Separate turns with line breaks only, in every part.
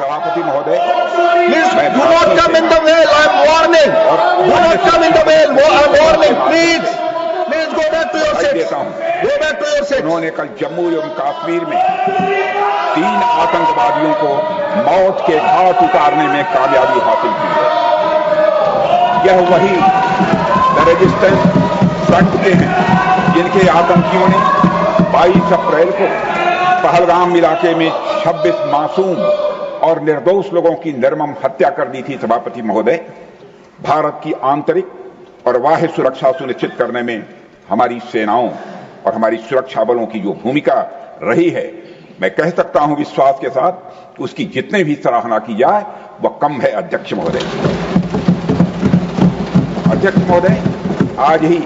सभापति महोदय,
Please do not come in the well. I am warning. Do not come in the well. I am warning. Please go back to your seats.
देता हूं।
Go back to your seats.
उन्होंने कल जम्मू एवं कश्मीर में 3 आतंकवादियों को मौत के घाट उतारने में कामयाबी हासिल की है। यह वही रेजिस्टेंस फ्रंट के हैं जिनके आतंकियों ने 22 अप्रैल को पहलगाम इलाके में 26 मासूम और निर्दोष लोगों की निर्मम हत्या कर दी थी। सभापति महोदय, भारत की आंतरिक और बाह्य सुरक्षा सुनिश्चित करने में हमारी सेनाओं और हमारी सुरक्षा बलों की जो भूमिका रही है, मैं कह सकता हूं विश्वास के साथ, उसकी जितने भी सराहना की जाए वह कम है। अध्यक्ष महोदय, आज ही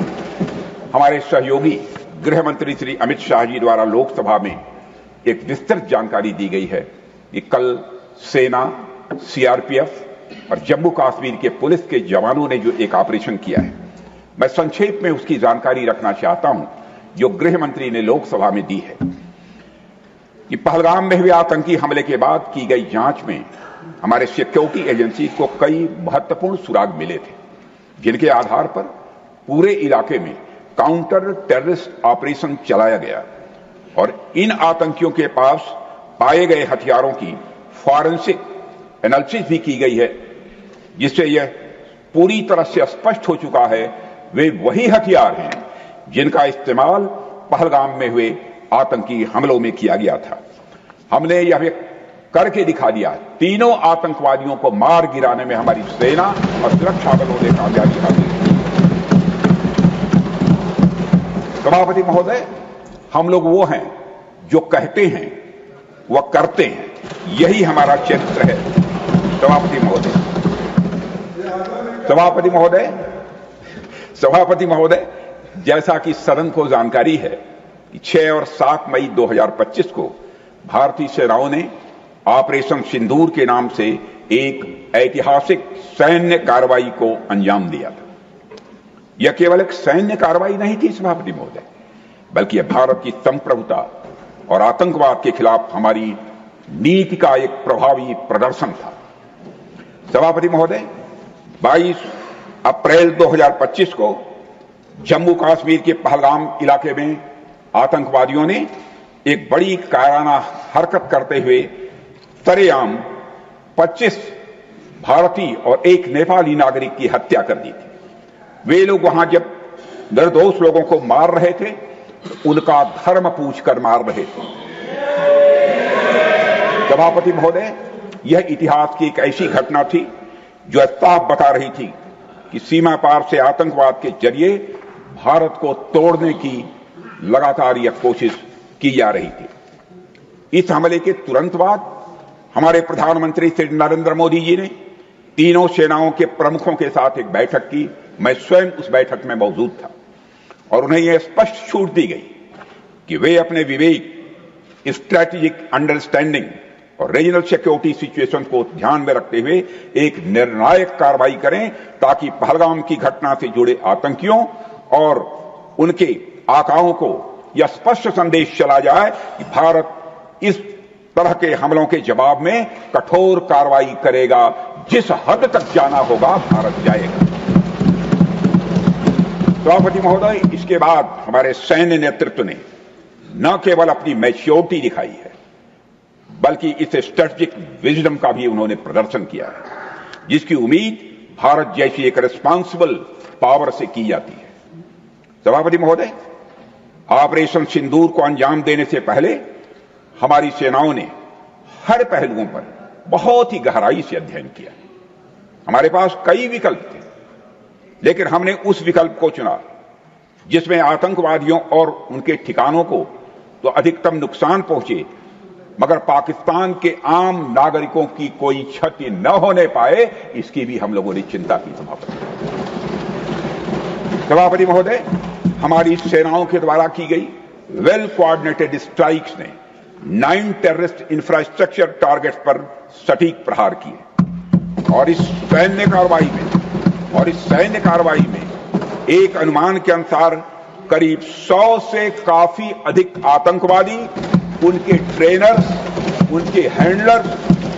हमारे सहयोगी गृह मंत्री श्री अमित शाह जी द्वारा लोकसभा में एक विस्तृत जानकारी दी गई है कि कल सेना, सीआरपीएफ और जम्मू कश्मीर के पुलिस के जवानों ने जो एक ऑपरेशन किया है, मैं संक्षेप में उसकी जानकारी रखना चाहता हूं जो गृह मंत्री ने लोकसभा में दी है कि पहलगाम में हुए आतंकी हमले के बाद की गई जांच में हमारे सिक्योरिटी एजेंसी को कई महत्वपूर्ण सुराग मिले थे, जिनके आधार पर पूरे इलाके में काउंटर टेररिस्ट ऑपरेशन चलाया गया और इन आतंकियों के पास पाए गए हथियारों की फॉरेंसिक एनालिसिस भी की गई है, जिससे यह पूरी तरह से स्पष्ट हो चुका है वे वही हथियार हैं जिनका इस्तेमाल पहलगाम में हुए आतंकी हमलों में किया गया था। हमने यह करके दिखा दिया, तीनों आतंकवादियों को मार गिराने में हमारी सेना और सुरक्षा बलों ने कामयाबी हासिल की। सभापति महोदय, हम लोग वो हैं जो कहते हैं वह करते हैं, यही हमारा चरित्र है। सभापति महोदय, जैसा कि सदन को जानकारी है कि 6 और 7 मई 2025 को भारतीय सेनाओं ने ऑपरेशन सिंदूर के नाम से एक ऐतिहासिक सैन्य कार्रवाई को अंजाम दिया था। यह केवल एक सैन्य कार्रवाई नहीं थी सभापति महोदय, बल्कि यह भारत की संप्रभुता और आतंकवाद के खिलाफ हमारी नीति का एक प्रभावी प्रदर्शन था। सभापति महोदय, 22 अप्रैल 2025 को जम्मू कश्मीर के पहलगाम इलाके में आतंकवादियों ने एक बड़ी कायराना हरकत करते हुए सरेआम 25 भारतीय और एक नेपाली नागरिक की हत्या कर दी थी। वे लोग वहां जब निर्दोष लोगों को मार रहे थे, उनका धर्म पूछकर मार रहे थे। सभापति महोदय, यह इतिहास की एक ऐसी घटना थी जो साफ बता रही थी कि सीमा पार से आतंकवाद के जरिए भारत को तोड़ने की लगातार यह कोशिश की जा रही थी। इस हमले के तुरंत बाद हमारे प्रधानमंत्री श्री नरेंद्र मोदी जी ने तीनों सेनाओं के प्रमुखों के साथ एक बैठक की। मैं स्वयं उस बैठक में मौजूद था और उन्हें यह स्पष्ट छूट दी गई कि वे अपने विवेक, स्ट्रैटेजिक अंडरस्टैंडिंग और रीजनल सिक्योरिटी सिचुएशन को ध्यान में रखते हुए एक निर्णायक कार्रवाई करें, ताकि पहलगाम की घटना से जुड़े आतंकियों और उनके आकाओं को यह स्पष्ट संदेश चला जाए कि भारत इस तरह के हमलों के जवाब में कठोर कार्रवाई करेगा। जिस हद तक जाना होगा भारत जाएगा। सभापति महोदय, इसके बाद हमारे सैन्य नेतृत्व ने न केवल अपनी मैच्योरिटी दिखाई है, बल्कि इस स्ट्रेटेजिक विजडम का भी उन्होंने प्रदर्शन किया है, जिसकी उम्मीद भारत जैसी एक रिस्पांसिबल पावर से की जाती है। सभापति महोदय, ऑपरेशन सिंदूर को अंजाम देने से पहले हमारी सेनाओं ने हर पहलुओं पर बहुत ही गहराई से अध्ययन किया। हमारे पास कई विकल्प थे, लेकिन हमने उस विकल्प को चुना जिसमें आतंकवादियों और उनके ठिकानों को तो अधिकतम नुकसान पहुंचे, मगर पाकिस्तान के आम नागरिकों की कोई क्षति न होने पाए, इसकी भी हम लोगों ने चिंता की। सभापति महोदय, हमारी सेनाओं के द्वारा की गई वेल कोऑर्डिनेटेड स्ट्राइक्स ने 9 टेररिस्ट इंफ्रास्ट्रक्चर टारगेट्स पर सटीक प्रहार किए और इस सैन्य कार्रवाई में एक अनुमान के अनुसार करीब 100 से काफी अधिक आतंकवादी, उनके ट्रेनर्स, उनके हैंडलर्स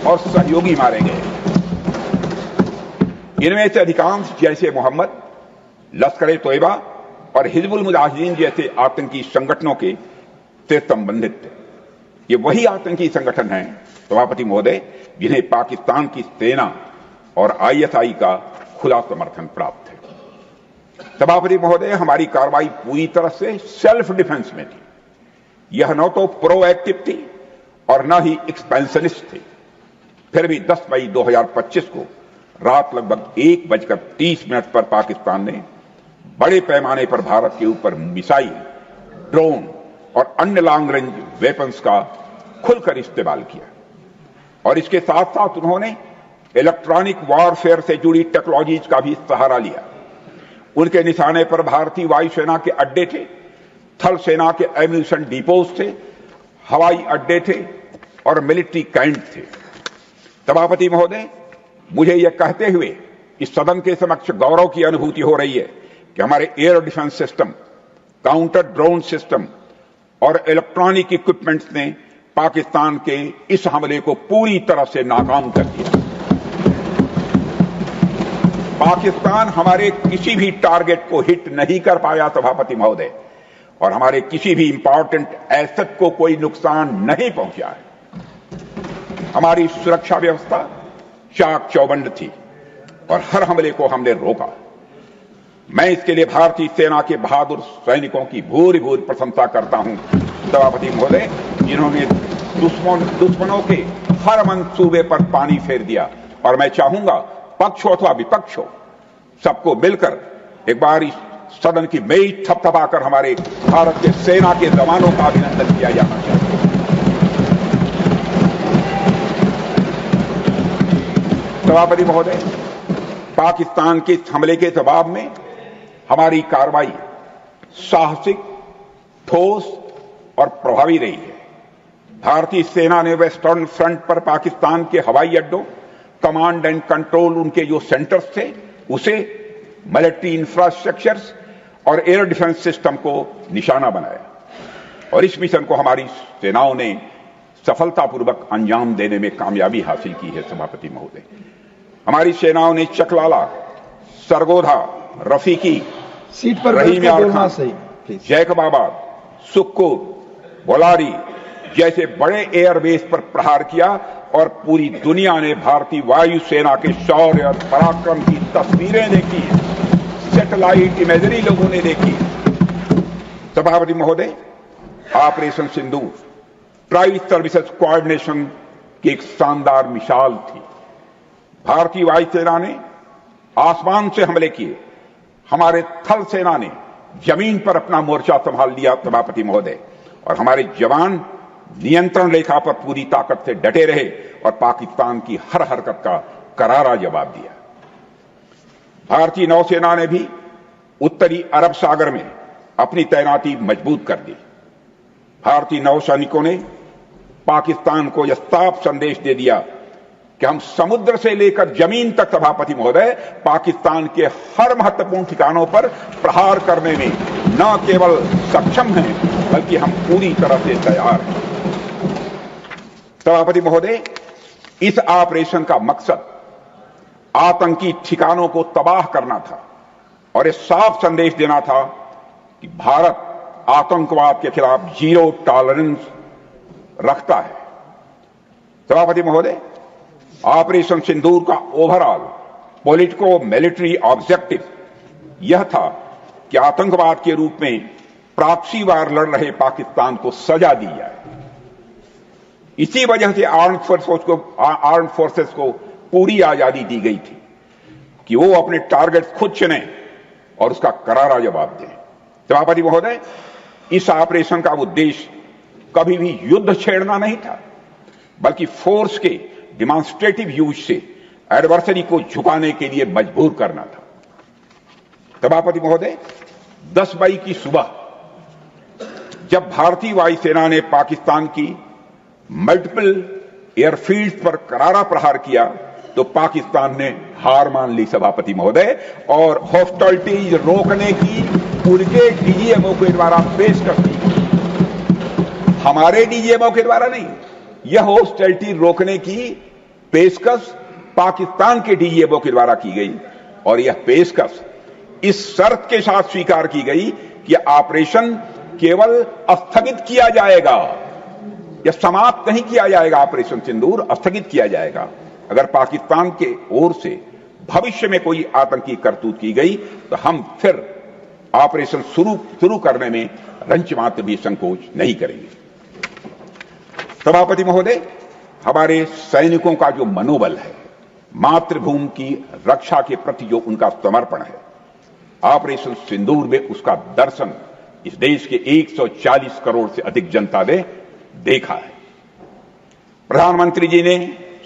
और सहयोगी मारे गए। इनमें से अधिकांश जैसे मोहम्मद, लश्कर ए तोयबा और हिजबुल मुजाहिदीन जैसे आतंकी संगठनों के से संबंधित थे। ये वही आतंकी संगठन हैं, सभापति महोदय, जिन्हें पाकिस्तान की सेना और आईएसआई का खुला समर्थन प्राप्त है। सभापति महोदय, हमारी कार्रवाई पूरी तरह से सेल्फ डिफेंस में थी। यह न तो प्रोएक्टिव थी और न ही एक्सपेंशनिस्ट थी। फिर भी 10 मई 2025 को रात लगभग 1:30 पर पाकिस्तान ने बड़े पैमाने पर भारत के ऊपर मिसाइल, ड्रोन और अन्य लॉन्ग रेंज वेपन्स का खुलकर इस्तेमाल किया और इसके साथ साथ उन्होंने इलेक्ट्रॉनिक वॉरफेयर से जुड़ी टेक्नोलॉजीज का भी सहारा लिया। उनके निशाने पर भारतीय वायुसेना के अड्डे थे, थल सेना के एम्यूनिशन डिपोज थे, हवाई अड्डे थे और मिलिट्री कैंट थे। सभापति महोदय, मुझे यह कहते हुए इस सदन के समक्ष गौरव की अनुभूति हो रही है कि हमारे air defence system, counter drone system और इलेक्ट्रॉनिक इक्विपमेंट्स ने पाकिस्तान के इस हमले को पूरी तरह से नाकाम कर दिया। पाकिस्तान हमारे किसी भी टारगेट को हिट नहीं कर पाया सभापति महोदय, और हमारे किसी भी इंपॉर्टेंट एसेट को कोई नुकसान नहीं पहुंचा है। हमारी सुरक्षा व्यवस्था चाक चौबंद थी और हर हमले को हमने रोका। मैं इसके लिए भारतीय सेना के बहादुर सैनिकों की भूरि भूरि प्रशंसा करता हूं सभापति महोदय, जिन्होंने दुश्मनों के हर मंसूबे पर पानी फेर दिया। और मैं चाहूंगा पक्ष हो अथवा विपक्ष हो, सबको मिलकर एक बार इस सदन की मेज थपथपाकर हमारे भारत के सेना के जवानों का अभिनंदन किया जाना चाहिए। सभापति महोदय, पाकिस्तान के हमले के जवाब में हमारी कार्रवाई साहसिक, ठोस और प्रभावी रही है। भारतीय सेना ने वेस्टर्न फ्रंट पर पाकिस्तान के हवाई अड्डों, कमांड एंड कंट्रोल, उनके जो सेंटर्स थे उसे, मिलिट्री इंफ्रास्ट्रक्चर्स और एयर डिफेंस सिस्टम को निशाना बनाया और इस मिशन को हमारी सेनाओं ने सफलतापूर्वक अंजाम देने में कामयाबी हासिल की है। सभापति महोदय, हमारी सेनाओं ने चकलाला, सरगोधा, रफीकी,
सीट पर
रहीम खान, जैकबाबाद, सुक्कुर, बोलारी जैसे बड़े एयरबेस पर प्रहार किया और पूरी दुनिया ने भारतीय वायुसेना के शौर्य और पराक्रम की तस्वीरें देखी, सैटेलाइट इमेजरी लोगों ने देखी। सभापति महोदय, ऑपरेशन सिंदूर ट्राई सर्विसेज कोऑर्डिनेशन की एक शानदार मिसाल थी। भारतीय वायुसेना ने आसमान से हमले किए, हमारे थल सेना ने जमीन पर अपना मोर्चा संभाल लिया सभापति महोदय, और हमारे जवान नियंत्रण रेखा पर पूरी ताकत से डटे रहे और पाकिस्तान की हर हरकत का करारा जवाब दिया। भारतीय नौसेना ने भी उत्तरी अरब सागर में अपनी तैनाती मजबूत कर दी। भारतीय नौसैनिकों ने पाकिस्तान को यह साफ संदेश दे दिया कि हम समुद्र से लेकर जमीन तक सभापति महोदय पाकिस्तान के हर महत्वपूर्ण ठिकानों पर प्रहार करने में न केवल सक्षम हैं बल्कि हम पूरी तरह से तैयार हैं। सभापति महोदय, इस ऑपरेशन का मकसद आतंकी ठिकानों को तबाह करना था और यह साफ संदेश देना था कि भारत आतंकवाद के खिलाफ जीरो टॉलरेंस रखता है। सभापति महोदय, ऑपरेशन सिंदूर का ओवरऑल पॉलिटिको मिलिट्री ऑब्जेक्टिव यह था कि आतंकवाद के रूप में प्रॉक्सी वार लड़ रहे पाकिस्तान को सजा दी जाए। इसी वजह से आर्म्ड फोर्सेस को पूरी आजादी दी गई थी कि वो अपने टारगेट खुद चुने और उसका करारा जवाब दें। सभापति महोदय, इस ऑपरेशन का उद्देश्य कभी भी युद्ध छेड़ना नहीं था, बल्कि फोर्स के डिमॉन्स्ट्रेटिव यूज से एडवर्सरी को झुकाने के लिए मजबूर करना था। सभापति महोदय, 10 मई की सुबह जब भारतीय वायुसेना ने पाकिस्तान की मल्टीपल एयरफील्ड पर करारा प्रहार किया तो पाकिस्तान ने हार मान ली सभापति महोदय, और हॉस्टिलिटीज रोकने की उनके डीजीएमओ के द्वारा पेशकश की, हमारे डीजीएमओ के द्वारा नहीं। यह हॉस्टिलिटी रोकने की पेशकश पाकिस्तान के डीजीएफओ के द्वारा की गई और यह पेशकश इस शर्त के साथ स्वीकार की गई कि ऑपरेशन केवल स्थगित किया जाएगा, यह समाप्त नहीं किया जाएगा। ऑपरेशन सिंदूर स्थगित किया जाएगा अगर पाकिस्तान के ओर से भविष्य में कोई आतंकी करतूत की गई तो हम फिर ऑपरेशन शुरू करने में रंच मात्र भी संकोच नहीं करेंगे। सभापति महोदय, हमारे सैनिकों का जो मनोबल है, मातृभूमि की रक्षा के प्रति जो उनका समर्पण है, ऑपरेशन सिंदूर में उसका दर्शन इस देश के 140 करोड़ से अधिक जनता ने देखा है। प्रधानमंत्री जी ने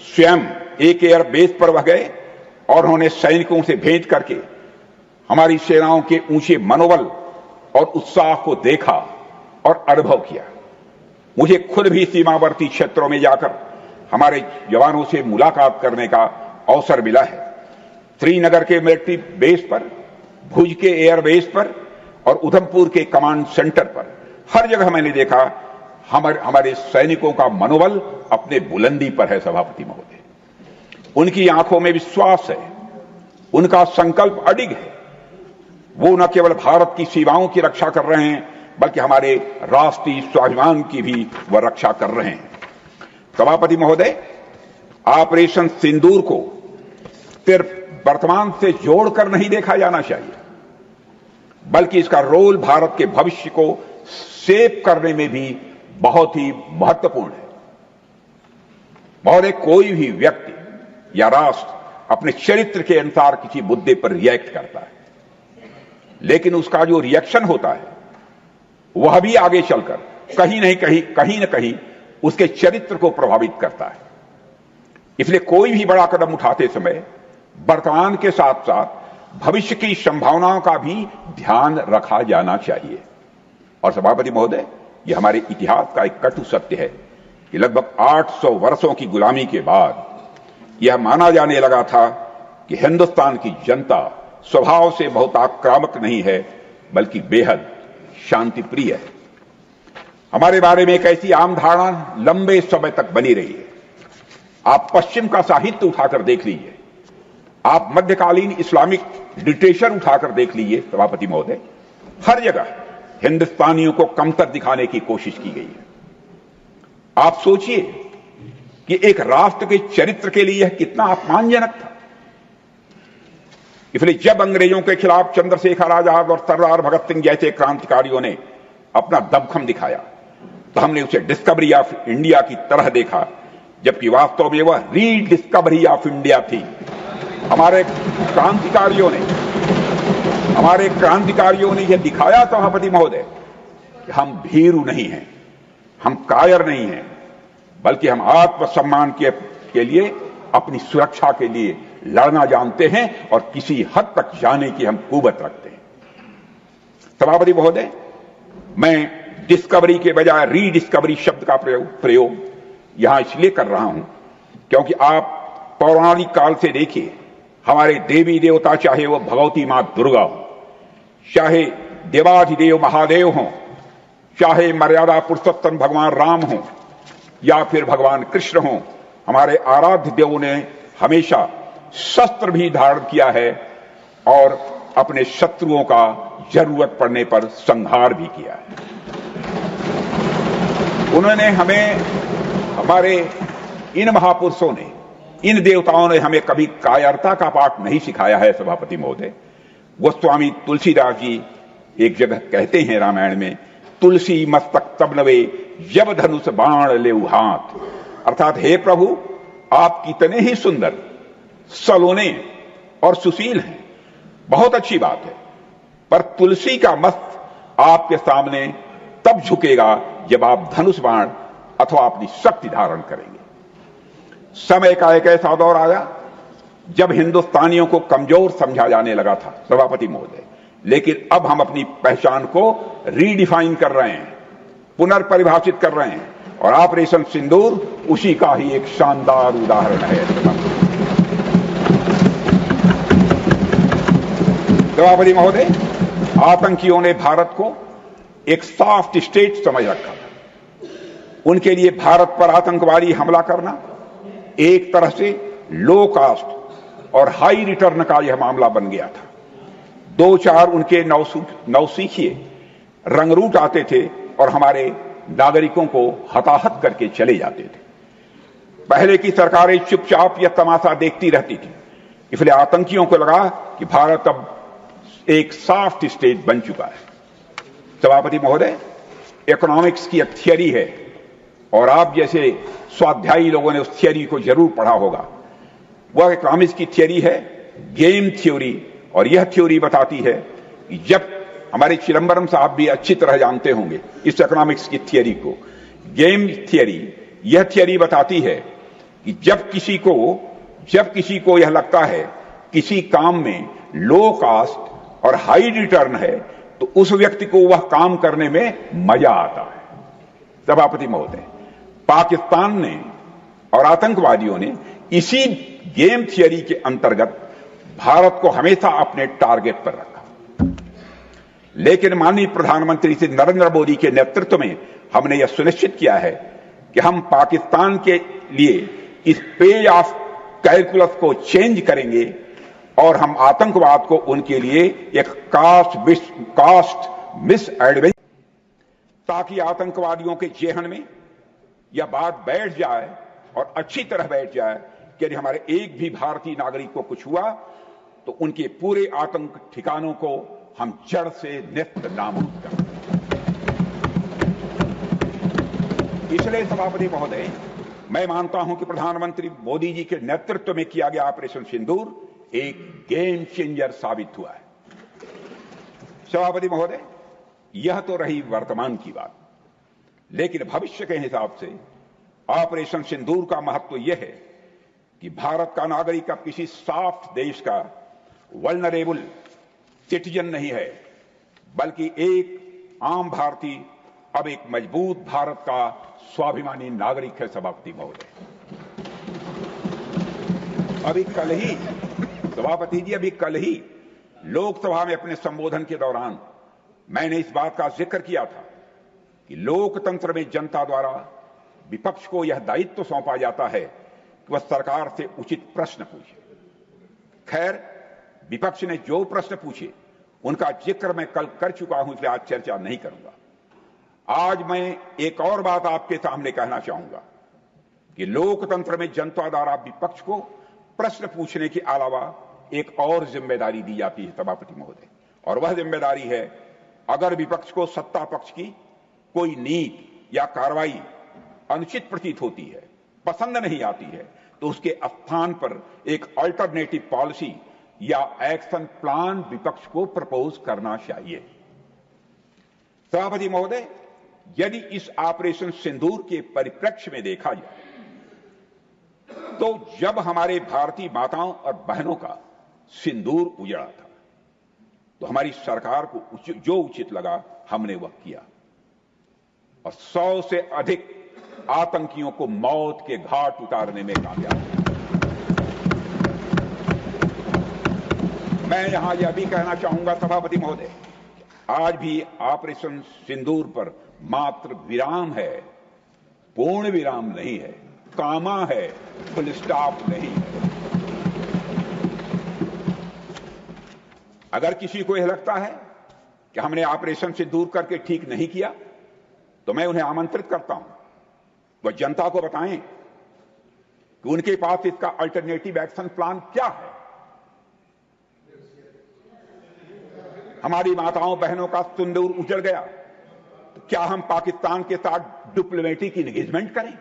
स्वयं एक एयरबेस पर गए और उन्होंने सैनिकों से भेंट करके हमारी सेनाओं के ऊंचे मनोबल और उत्साह को देखा और अनुभव किया। मुझे खुद भी सीमावर्ती क्षेत्रों में जाकर हमारे जवानों से मुलाकात करने का अवसर मिला है। श्रीनगर के मिलिट्री बेस पर, भुज के एयरबेस पर और उधमपुर के कमांड सेंटर पर हर जगह मैंने देखा हमारे सैनिकों का मनोबल अपने बुलंदी पर है। सभापति महोदय, उनकी आंखों में विश्वास है, उनका संकल्प अडिग है। वो न केवल भारत की सीमाओं की रक्षा कर रहे हैं बल्कि हमारे राष्ट्रीय स्वाभिमान की भी वह रक्षा कर रहे हैं। सभापति महोदय, ऑपरेशन सिंदूर को सिर्फ वर्तमान से जोड़कर नहीं देखा जाना चाहिए बल्कि इसका रोल भारत के भविष्य को शेप करने में भी बहुत ही महत्वपूर्ण है। महोदय, कोई भी व्यक्ति या राष्ट्र अपने चरित्र के अनुसार किसी मुद्दे पर रिएक्ट करता है, लेकिन उसका जो रिएक्शन होता है वह भी आगे चलकर कहीं न कहीं उसके चरित्र को प्रभावित करता है। इसलिए कोई भी बड़ा कदम उठाते समय वर्तमान के साथ साथ भविष्य की संभावनाओं का भी ध्यान रखा जाना चाहिए। और सभापति महोदय, यह हमारे इतिहास का एक कटु सत्य है कि लगभग 800 वर्षों की गुलामी के बाद यह माना जाने लगा था कि हिंदुस्तान की जनता स्वभाव से बहुत आक्रामक नहीं है बल्कि बेहद शांति प्रिय है। हमारे बारे में एक ऐसी आम धारणा लंबे समय तक बनी रही है। आप पश्चिम का साहित्य उठाकर देख लीजिए, आप मध्यकालीन इस्लामिक लिटरेचर उठाकर देख लीजिए। सभापति महोदय, हर जगह हिंदुस्तानियों को कमतर दिखाने की कोशिश की गई है। आप सोचिए कि एक राष्ट्र के चरित्र के लिए यह कितना अपमानजनक था। इसलिए जब अंग्रेजों के खिलाफ चंद्रशेखर आजाद और सरदार भगत सिंह जैसे क्रांतिकारियों ने अपना दमखम दिखाया तो हमने उसे डिस्कवरी ऑफ इंडिया की तरह देखा, जबकि वास्तव में वह रीडिस्कवरी ऑफ इंडिया थी। हमारे क्रांतिकारियों ने यह दिखाया, सभापति महोदय, कि हम भीरू नहीं हैं, हम कायर नहीं हैं, बल्कि हम आत्मसम्मान के लिए, अपनी सुरक्षा के लिए लड़ना जानते हैं और किसी हद तक जाने की हम कुवत रखते हैं। सभापति महोदय, मैं डिस्कवरी के बजाय रीडिस्कवरी शब्द का प्रयोग यहां इसलिए कर रहा हूं क्योंकि आप पौराणिक काल से देखिए, हमारे देवी देवता, चाहे वो भगवती मां दुर्गा हो, चाहे देवाधिदेव महादेव हों, चाहे मर्यादा पुरुषोत्तम भगवान राम हों या फिर भगवान कृष्ण हों, हमारे आराध्य देवों ने हमेशा शस्त्र भी धारण किया है और अपने शत्रुओं का जरूरत पड़ने पर संहार भी किया है। उन्होंने हमारे इन महापुरुषों ने, इन देवताओं ने हमें कभी कायरता का पाठ नहीं सिखाया है। सभापति महोदय, गोस्वामी तुलसीदास जी एक जगह कहते हैं रामायण में, तुलसी मस्तक तब नवे जब धनुष बाण ले हाथ, अर्थात हे प्रभु, आप कितने ही सुंदर, सलोने और सुशील हैं, बहुत अच्छी बात है, पर तुलसी का मस्त आपके सामने तब झुकेगा जब आप धनुष बाण अथवा अपनी शक्ति धारण करेंगे। समय का एक ऐसा दौर आया जब हिंदुस्तानियों को कमजोर समझा जाने लगा था, सभापति महोदय, लेकिन अब हम अपनी पहचान को रीडिफाइन कर रहे हैं, पुनर्परिभाषित कर रहे हैं, और ऑपरेशन सिंदूर उसी का ही एक शानदार उदाहरण है। सभापति महोदय, आतंकियों ने भारत को एक सॉफ्ट स्टेट समझ रखा था। उनके लिए भारत पर आतंकवादी हमला करना एक तरह से लो कास्ट और हाई रिटर्न का यह मामला बन गया था। दो चार उनके नौसिखिए रंगरूट आते थे और हमारे नागरिकों को हताहत करके चले जाते थे। पहले की सरकारें चुपचाप यह तमाशा देखती रहती थी, इसलिए आतंकियों को लगा कि भारत अब एक सॉफ्ट स्टेट बन चुका है। सभापति महोदय, इकोनॉमिक्स की एक थियरी है और आप जैसे स्वाध्यायी लोगों ने उस थियरी को जरूर पढ़ा होगा। वह इकोनॉमिक्स की थियरी है गेम थ्योरी, और यह थ्योरी बताती है कि जब हमारे चिदंबरम साहब भी अच्छी तरह जानते होंगे इस इकोनॉमिक्स की थियरी को, गेम थियरी, यह थियरी बताती है कि जब किसी को यह लगता है किसी काम में लो कास्ट और हाई रिटर्न है तो उस व्यक्ति को वह काम करने में मजा आता है। सभापति महोदय, पाकिस्तान ने और आतंकवादियों ने इसी गेम थियरी के अंतर्गत भारत को हमेशा अपने टारगेट पर रखा, लेकिन माननीय प्रधानमंत्री श्री नरेंद्र मोदी के नेतृत्व में हमने यह सुनिश्चित किया है कि हम पाकिस्तान के लिए इस पे ऑफ कैलकुलस को चेंज करेंगे और हम आतंकवाद को उनके लिए एक कास्ट मिस एडवेंचर, ताकि आतंकवादियों के जेहन में यह बात बैठ जाए और अच्छी तरह बैठ जाए कि यदि हमारे एक भी भारतीय नागरिक को कुछ हुआ तो उनके पूरे आतंक ठिकानों को हम जड़ से नेस्त नाबूद करें। इसलिए सभापति महोदय, मैं मानता हूं कि प्रधानमंत्री मोदी जी के नेतृत्व में किया गया ऑपरेशन सिंदूर एक गेम चेंजर साबित हुआ है। सभापति महोदय, यह तो रही वर्तमान की बात, लेकिन भविष्य के हिसाब से ऑपरेशन सिंदूर का महत्व यह है कि भारत का नागरिक अब किसी सॉफ्ट देश का वल्नरेबल सिटीजन नहीं है, बल्कि एक आम भारतीय अब एक मजबूत भारत का स्वाभिमानी नागरिक है। सभापति महोदय, अभी कल ही लोकसभा में अपने संबोधन के दौरान मैंने इस बात का जिक्र किया था कि लोकतंत्र में जनता द्वारा विपक्ष को यह दायित्व सौंपा जाता है कि वह सरकार से उचित प्रश्न पूछे। खैर, विपक्ष ने जो प्रश्न पूछे उनका जिक्र मैं कल कर चुका हूं, इसलिए आज चर्चा नहीं करूंगा। आज मैं एक और बात आपके सामने कहना चाहूंगा कि लोकतंत्र में जनता द्वारा विपक्ष को प्रश्न पूछने के अलावा एक और जिम्मेदारी दी जाती है सभापति महोदय, और वह जिम्मेदारी है अगर विपक्ष को सत्ता पक्ष की कोई नीति या कार्रवाई अनुचित प्रतीत होती है, पसंद नहीं आती है, तो उसके स्थान पर एक अल्टरनेटिव पॉलिसी या एक्शन प्लान विपक्ष को प्रपोज करना चाहिए। सभापति महोदय, यदि इस ऑपरेशन सिंदूर के परिप्रेक्ष्य में देखा जाए तो जब हमारे भारतीय माताओं और बहनों का सिंदूर उजड़ा था तो हमारी सरकार को जो उचित लगा हमने वह किया और 100 से अधिक आतंकियों को मौत के घाट उतारने में कामयाब हुआ। मैं यहां यह भी कहना चाहूंगा सभापति महोदय, आज भी ऑपरेशन सिंदूर पर मात्र विराम है, पूर्ण विराम नहीं है, कामा है, फुल स्टॉप नहीं है। अगर किसी को यह लगता है कि हमने ऑपरेशन सिंदूर करके ठीक नहीं किया तो मैं उन्हें आमंत्रित करता हूं, वह जनता को बताएं कि उनके पास इसका अल्टरनेटिव एक्शन प्लान क्या है। हमारी माताओं बहनों का सिंदूर उजड़ गया तो क्या हम पाकिस्तान के साथ डिप्लोमेटिक एंगेजमेंट करें?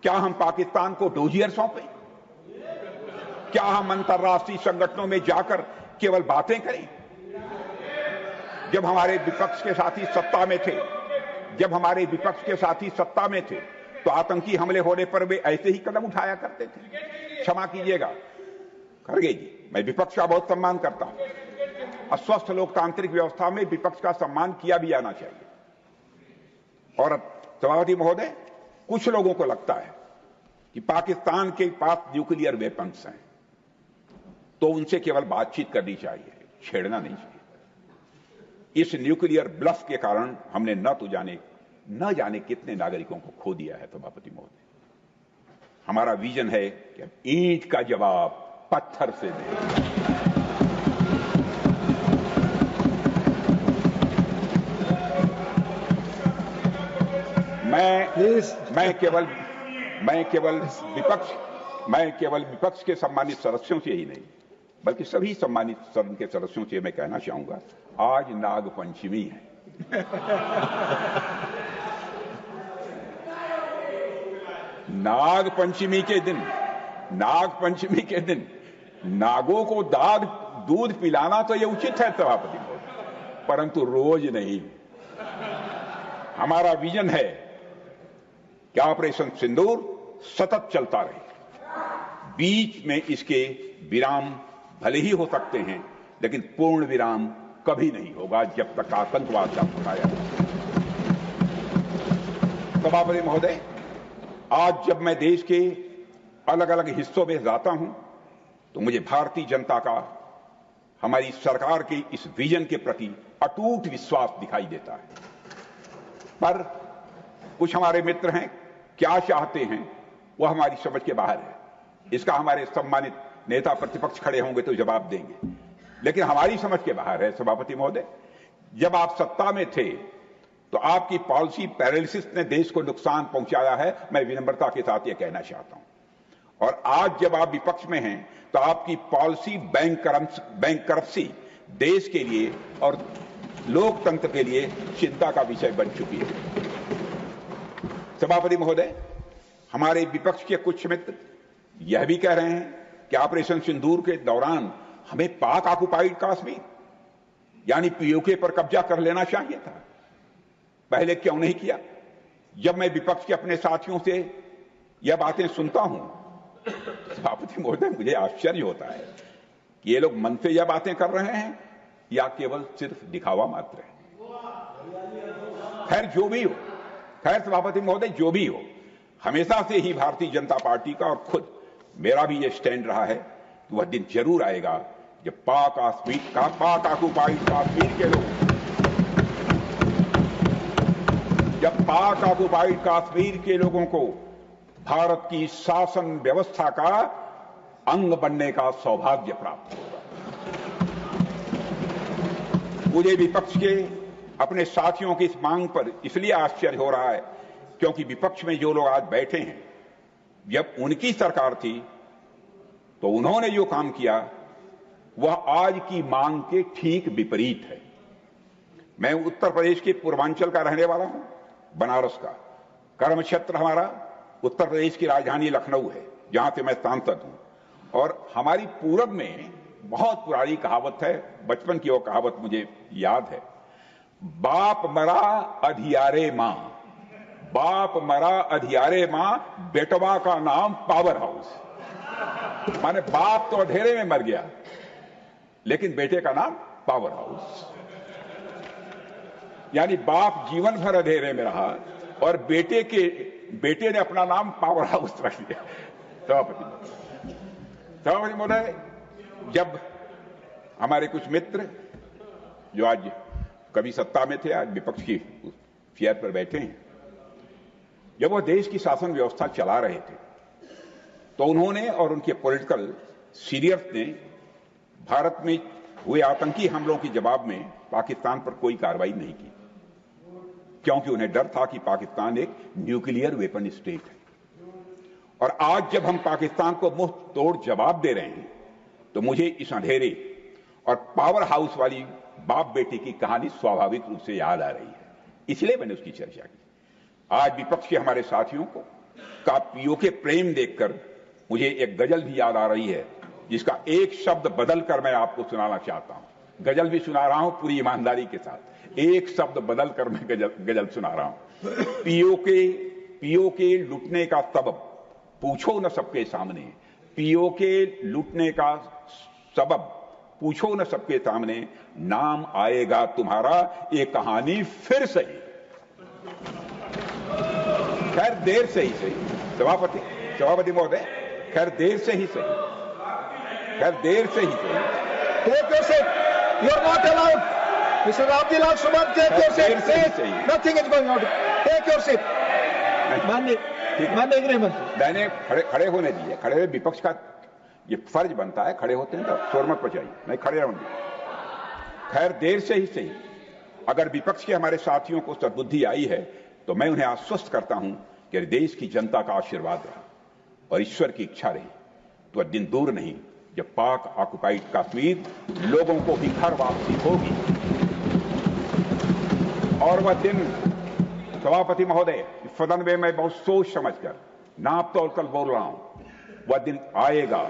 क्या हम पाकिस्तान को डोजियर सौंपें? क्या हम अंतर्राष्ट्रीय संगठनों में जाकर केवल बातें करें? जब हमारे विपक्ष के साथी सत्ता में थे तो आतंकी हमले होने पर वे ऐसे ही कदम उठाया करते थे। क्षमा कीजिएगा खड़गे जी, मैं विपक्ष का बहुत सम्मान करता हूं। अस्वस्थ लोकतांत्रिक व्यवस्था में विपक्ष का सम्मान किया भी जाना चाहिए। और सभापति महोदय, कुछ लोगों को लगता है कि पाकिस्तान के पास न्यूक्लियर वेपन्स हैं तो उनसे केवल बातचीत करनी चाहिए, छेड़ना नहीं चाहिए। इस न्यूक्लियर ब्लफ के कारण हमने न जाने कितने नागरिकों को खो दिया है सभापति महोदय। हमारा विजन है कि हम ईंट का जवाब पत्थर से दें। मैं केवल विपक्ष के सम्मानित सदस्यों से ही नहीं बल्कि सभी सम्मानित सदन के सदस्यों से मैं कहना चाहूंगा, आज नाग पंचमी है। नाग पंचमी के दिन नागों को दूध पिलाना तो ये उचित है सभापति, परंतु रोज नहीं। हमारा विजन है कि ऑपरेशन सिंदूर सतत चलता रहे, बीच में इसके विराम भले ही हो सकते हैं लेकिन पूर्ण विराम कभी नहीं होगा जब तक आतंकवाद का उठाया। सभापति महोदय, आज जब मैं देश के अलग अलग हिस्सों में जाता हूं तो मुझे भारतीय जनता का हमारी सरकार के इस विजन के प्रति अटूट विश्वास दिखाई देता है। पर कुछ हमारे मित्र हैं, क्या चाहते हैं वह हमारी समझ के बाहर है। इसका हमारे सम्मानित नेता प्रतिपक्ष खड़े होंगे तो जवाब देंगे, लेकिन हमारी समझ के बाहर है। सभापति महोदय, जब आप सत्ता में थे तो आपकी पॉलिसी पैरालिसिस ने देश को नुकसान पहुंचाया है, मैं विनम्रता के साथ यह कहना चाहता हूं। और आज जब आप विपक्ष में हैं तो आपकी पॉलिसी बैंकरप्सी देश के लिए और लोकतंत्र के लिए चिंता का विषय बन चुकी है। सभापति महोदय, हमारे विपक्ष के कुछ मित्र यह भी कह रहे हैं कि ऑपरेशन सिंदूर के दौरान हमें पाक ऑक्युपाइड कश्मीर यानी पीओके पर कब्जा कर लेना चाहिए था, पहले क्यों नहीं किया? जब मैं विपक्ष के अपने साथियों से यह बातें सुनता हूं, सभापति महोदय, मुझे आश्चर्य होता है कि ये लोग मन से यह बातें कर रहे हैं या केवल सिर्फ दिखावा मात्र है। खैर जो भी हो, खैर सभापति महोदय, जो भी हो, हमेशा से ही भारतीय जनता पार्टी का और खुद मेरा भी यह स्टैंड रहा है कि वह दिन जरूर आएगा जब पाक ऑक्युपाइड कश्मीर के लोग कश्मीर के लोगों को भारत की शासन व्यवस्था का अंग बनने का सौभाग्य प्राप्त होगा। मुझे विपक्ष के अपने साथियों की इस मांग पर इसलिए आश्चर्य हो रहा है क्योंकि विपक्ष में जो लोग आज बैठे हैं, जब उनकी सरकार थी तो उन्होंने जो काम किया वह आज की मांग के ठीक विपरीत है। मैं उत्तर प्रदेश के पूर्वांचल का रहने वाला हूं, बनारस का। कर्म क्षेत्र हमारा उत्तर प्रदेश की राजधानी लखनऊ है, जहां से मैं सांसद हूं। और हमारी पूरब में बहुत पुरानी कहावत है, बचपन की वो कहावत मुझे याद है, बाप मरा अधियारे मां, बाप मरा अधियारे मां, बेटवा का नाम पावर हाउस। माने बाप तो अंधेरे में मर गया लेकिन बेटे का नाम पावर हाउस। यानी बाप जीवन भर अंधेरे में रहा और बेटे ने अपना नाम पावर हाउस रख लिया। सभापति महोदय, जब हमारे कुछ मित्र जो आज कभी सत्ता में थे, आज विपक्ष की चेयर पर बैठे हैं, जब वह देश की शासन व्यवस्था चला रहे थे तो उन्होंने और उनके पॉलिटिकल सीनियर्स ने भारत में हुए आतंकी हमलों के जवाब में पाकिस्तान पर कोई कार्रवाई नहीं की, क्योंकि उन्हें डर था कि पाकिस्तान एक न्यूक्लियर वेपन स्टेट है। और आज जब हम पाकिस्तान को मुंह तोड़ जवाब दे रहे हैं तो मुझे इस अंधेरे और पावर हाउस वाली बाप बेटी की कहानी स्वाभाविक रूप से याद आ रही है, इसलिए मैंने उसकी चर्चा की। आज विपक्ष के हमारे साथियों को का पीओके प्रेम देखकर मुझे एक गजल भी याद आ रही है, जिसका एक शब्द बदलकर मैं आपको सुनाना चाहता हूं। गजल भी सुना रहा हूं पूरी ईमानदारी के साथ, एक शब्द बदलकर मैं गजल सुना रहा हूं। पीओके लुटने का सबब पूछो न सबके सामने, पीओके लुटने का सबब पूछो न सबके सामने, नाम आएगा तुम्हारा ये कहानी फिर सही। खैर देर से ही सही, सभापति महोदय, खैर देर से ही सही, खैर देर से ही सही।
Take your seat. You're not allowed. Mr. Abdullah Suman, take your seat. Please. Nothing is going on. Take your seat.
ठीक है,
माननीय गृह मंत्री
मैंने खड़े होने दिए। खड़े हुए विपक्ष का ये फर्ज बनता है, खड़े होते हैं तो शोर मत मचाइए, मैं खड़े रहूंगी। खैर, देर से ही सही, अगर विपक्ष के हमारे साथियों को सद्बुद्धि आई है तो मैं उन्हें आश्वस्त करता हूं कि देश की जनता का आशीर्वाद रहा और ईश्वर की इच्छा रही तो वह दिन दूर नहीं जब पाक ऑक्युपाइड कश्मीर लोगों को भी घर वापसी होगी। और वह दिन, सभापति महोदय, सदन में मैं बहुत सोच समझकर नाप तोल कर बोल रहा हूं, वह दिन आएगा,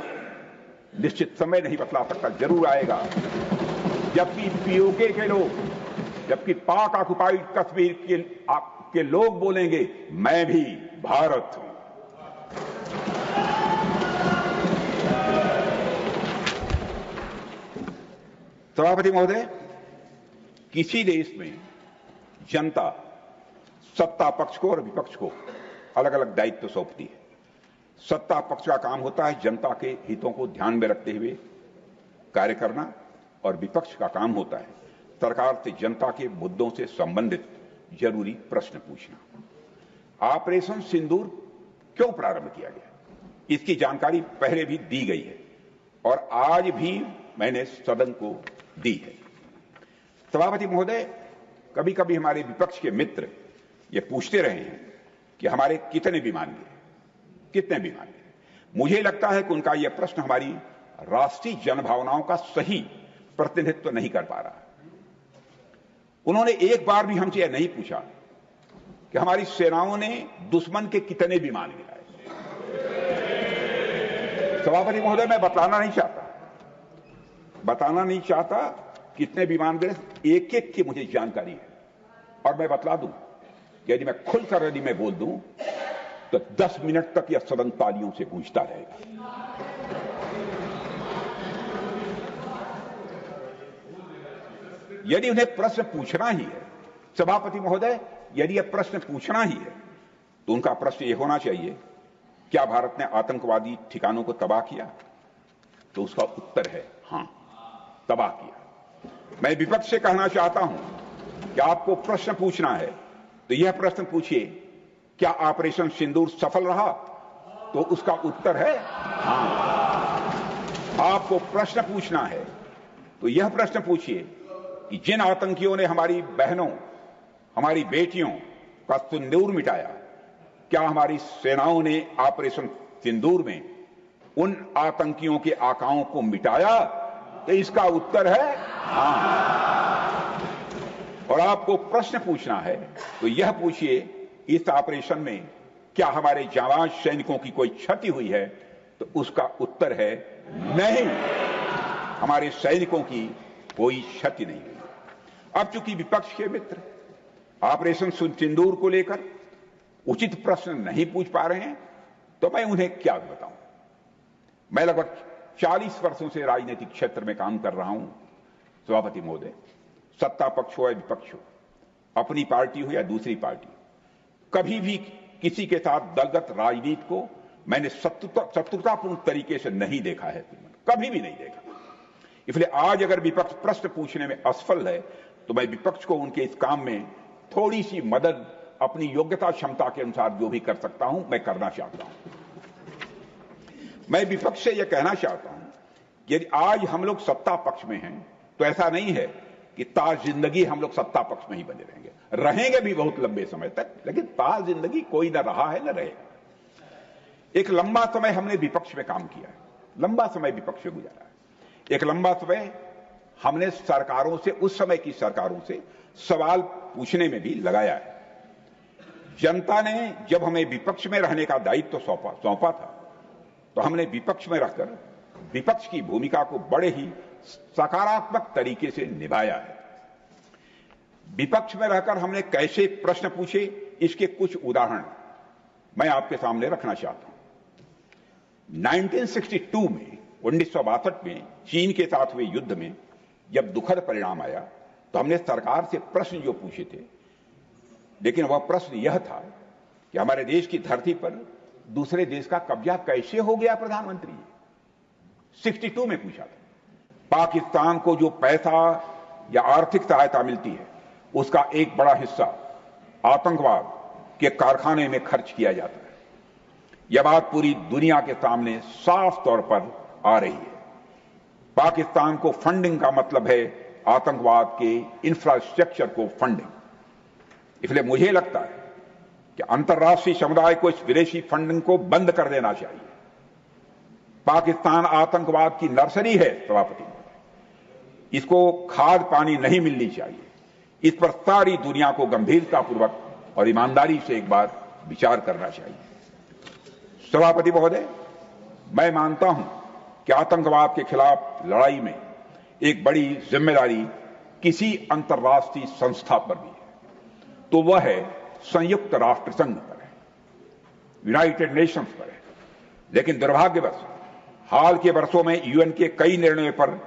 निश्चित समय नहीं बतला सकता, जरूर आएगा, जबकि पीओके के लोग, जबकि पाक ऑक्युपाइड कश्मीर के लोग बोलेंगे मैं भी भारत हूं। सभापति महोदय, किसी देश में जनता सत्ता पक्ष को और विपक्ष को अलग अलग दायित्व सौंपती है। सत्ता पक्ष का काम होता है जनता के हितों को ध्यान में रखते हुए कार्य करना और विपक्ष का काम होता है सरकार से जनता के मुद्दों से संबंधित जरूरी प्रश्न पूछना। ऑपरेशन सिंदूर क्यों प्रारंभ किया गया, इसकी जानकारी पहले भी दी गई है और आज भी मैंने सदन को दी है। सभापति महोदय, कभी कभी हमारे विपक्ष के मित्र ये पूछते रहे हैं कि हमारे कितने विमान गिरे, कितने विमान गिरे। मुझे लगता है कि उनका यह प्रश्न हमारी राष्ट्रीय जनभावनाओं का सही प्रतिनिधित्व नहीं कर पा रहा। उन्होंने एक बार भी हमसे यह नहीं पूछा कि हमारी सेनाओं ने दुश्मन के कितने विमान गिराए। सभापति महोदय, मैं बताना नहीं चाहता कितने विमान गिरे, एक एक की मुझे जानकारी है और मैं बतला दूं कि यदि मैं खुलकर यदि मैं बोल दूं तो 10 मिनट तक यह सदन तालियों से गूंजता रहेगा। यदि उन्हें प्रश्न पूछना ही है, सभापति महोदय, यदि यह प्रश्न पूछना ही है तो उनका प्रश्न यह होना चाहिए, क्या भारत ने आतंकवादी ठिकानों को तबाह किया? तो उसका उत्तर है हां, तबाह किया। मैं विपक्ष से कहना चाहता हूं कि आपको प्रश्न पूछना है तो यह प्रश्न पूछिए, क्या ऑपरेशन सिंदूर सफल रहा? तो उसका उत्तर है हां। आपको प्रश्न पूछना है तो यह प्रश्न पूछिए कि जिन आतंकियों ने हमारी बहनों, हमारी बेटियों का सिंदूर मिटाया, क्या हमारी सेनाओं ने ऑपरेशन सिंदूर में उन आतंकियों के आकाओं को मिटाया? तो इसका उत्तर है हां। और आपको प्रश्न पूछना है तो यह पूछिए, इस ऑपरेशन में क्या हमारे जाबाज सैनिकों की कोई क्षति हुई है? तो उसका उत्तर है नहीं, हमारे सैनिकों की कोई क्षति नहीं हुई। अब चूंकि विपक्ष के मित्र ऑपरेशन सिंदूर को लेकर उचित प्रश्न नहीं पूछ पा रहे हैं तो मैं उन्हें क्या बताऊं। मैं लगभग 40 वर्षों से राजनीतिक क्षेत्र में काम कर रहा हूं सभापति महोदय, सत्ता पक्ष हो या विपक्ष हो, अपनी पार्टी हो या दूसरी पार्टी, कभी भी किसी के साथ दलगत राजनीति को मैंने शत्रुतापूर्ण तरीके से नहीं देखा है, कभी भी नहीं देखा। इसलिए आज अगर विपक्ष प्रश्न पूछने में असफल है तो मैं विपक्ष को उनके इस काम में थोड़ी सी मदद अपनी योग्यता क्षमता के अनुसार जो भी कर सकता हूं मैं करना चाहता हूं। मैं विपक्ष से यह कहना चाहता हूं कि यदि आज हम लोग सत्ता पक्ष में हैं तो ऐसा नहीं है कि ताज जिंदगी हम लोग सत्ता पक्ष में ही बने रहेंगे भी बहुत लंबे समय तक, लेकिन ताज जिंदगी कोई न रहा है न रहेगा। एक लंबा समय हमने विपक्ष में काम किया है, लंबा समय विपक्ष में गुजारा है। एक लंबा समय हमने सरकारों से, उस समय की सरकारों से सवाल पूछने में भी लगाया है। जनता ने जब हमें विपक्ष में रहने का दायित्व सौंपा था तो हमने विपक्ष में रहकर विपक्ष की भूमिका को बड़े ही सकारात्मक तरीके से निभाया है। विपक्ष में रहकर हमने कैसे प्रश्न पूछे, इसके कुछ उदाहरण मैं आपके सामने रखना चाहता हूं। 1962 में, 1962 में चीन के साथ हुए युद्ध में जब दुखद परिणाम आया तो हमने सरकार से प्रश्न जो पूछे थे, लेकिन वह प्रश्न यह था कि हमारे देश की धरती पर दूसरे देश का कब्जा कैसे हो गया प्रधानमंत्री, 62 में पूछा था। पाकिस्तान को जो पैसा या आर्थिक सहायता मिलती है उसका एक बड़ा हिस्सा आतंकवाद के कारखाने में खर्च किया जाता है। यह बात पूरी दुनिया के सामने साफ तौर पर आ रही है। पाकिस्तान को फंडिंग का मतलब है आतंकवाद के इंफ्रास्ट्रक्चर को फंडिंग। इसलिए मुझे लगता है कि अंतर्राष्ट्रीय समुदाय को इस विदेशी फंडिंग को बंद कर देना चाहिए। पाकिस्तान आतंकवाद की नर्सरी है सभापति, इसको खाद पानी नहीं मिलनी चाहिए। इस पर सारी दुनिया को गंभीरतापूर्वक और ईमानदारी से एक बार विचार करना चाहिए। सभापति महोदय, मैं मानता हूं कि आतंकवाद के खिलाफ लड़ाई में एक बड़ी जिम्मेदारी किसी अंतर्राष्ट्रीय संस्था पर भी है, तो वह है संयुक्त राष्ट्र संघ पर है, यूनाइटेड नेशंस पर है। लेकिन दुर्भाग्यवश हाल के वर्षों में यूएन के कई निर्णयों पर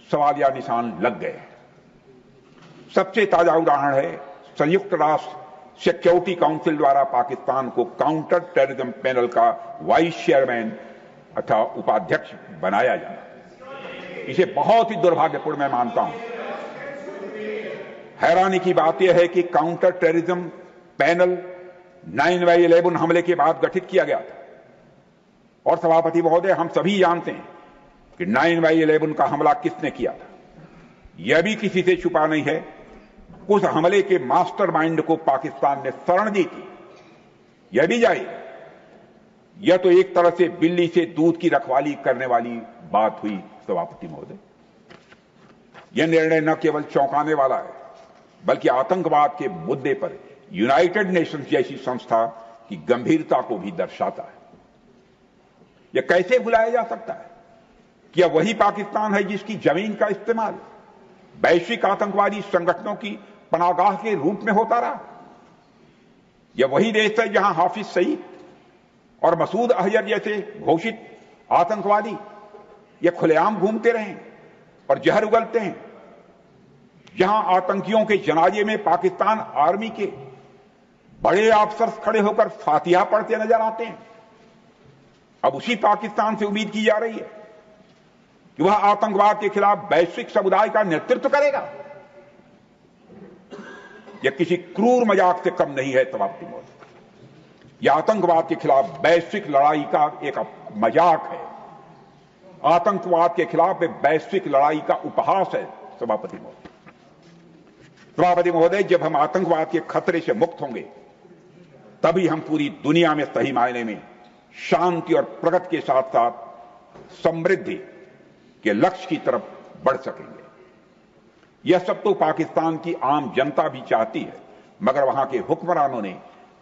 सवालिया निशान लग गए हैं। सबसे ताजा उदाहरण है संयुक्त राष्ट्र सिक्योरिटी काउंसिल द्वारा पाकिस्तान को काउंटर टेररिज्म पैनल का वाइस चेयरमैन अथवा उपाध्यक्ष बनाया जाना। इसे बहुत ही दुर्भाग्यपूर्ण मैं मानता हूं। हैरानी की बात यह है कि काउंटर टेररिज्म पैनल 9/11 हमले के बाद गठित किया गया था, और सभापति महोदय, हम सभी जानते हैं कि 9/11 का हमला किसने किया था। यह भी किसी से छुपा नहीं है, उस हमले के मास्टरमाइंड को पाकिस्तान ने शरण दी थी। यह भी जाहिर है, यह तो एक तरह से बिल्ली से दूध की रखवाली करने वाली बात हुई सभापति महोदय। यह निर्णय न केवल चौंकाने वाला है, बल्कि आतंकवाद के मुद्दे पर यूनाइटेड नेशंस जैसी संस्था की गंभीरता को भी दर्शाता है। यह कैसे भुलाया जा सकता है कि यह वही पाकिस्तान है जिसकी जमीन का इस्तेमाल वैश्विक आतंकवादी संगठनों की पनाहगाह के रूप में होता रहा। यह वही देश है जहां हाफिज सईद और मसूद अजहर जैसे घोषित आतंकवादी ये खुलेआम घूमते रहे और जहर उगलते हैं, जहां आतंकियों के जनाजे में पाकिस्तान आर्मी के बड़े अफसर खड़े होकर फातिहा पढ़ते नजर आते हैं। अब उसी पाकिस्तान से उम्मीद की जा रही है कि वह आतंकवाद के खिलाफ वैश्विक समुदाय का नेतृत्व करेगा। यह किसी क्रूर मजाक से कम नहीं है सभापति महोदय। यह आतंकवाद के खिलाफ वैश्विक लड़ाई का एक मजाक है, आतंकवाद के खिलाफ एक वैश्विक लड़ाई का उपहास है सभापति महोदय। सभापति महोदय, जब हम आतंकवाद के खतरे से मुक्त होंगे तभी हम पूरी दुनिया में सही मायने में शांति और प्रगति के साथ साथ समृद्धि के लक्ष्य की तरफ बढ़ सकेंगे। यह सब तो पाकिस्तान की आम जनता भी चाहती है, मगर वहां के हुक्मरानों ने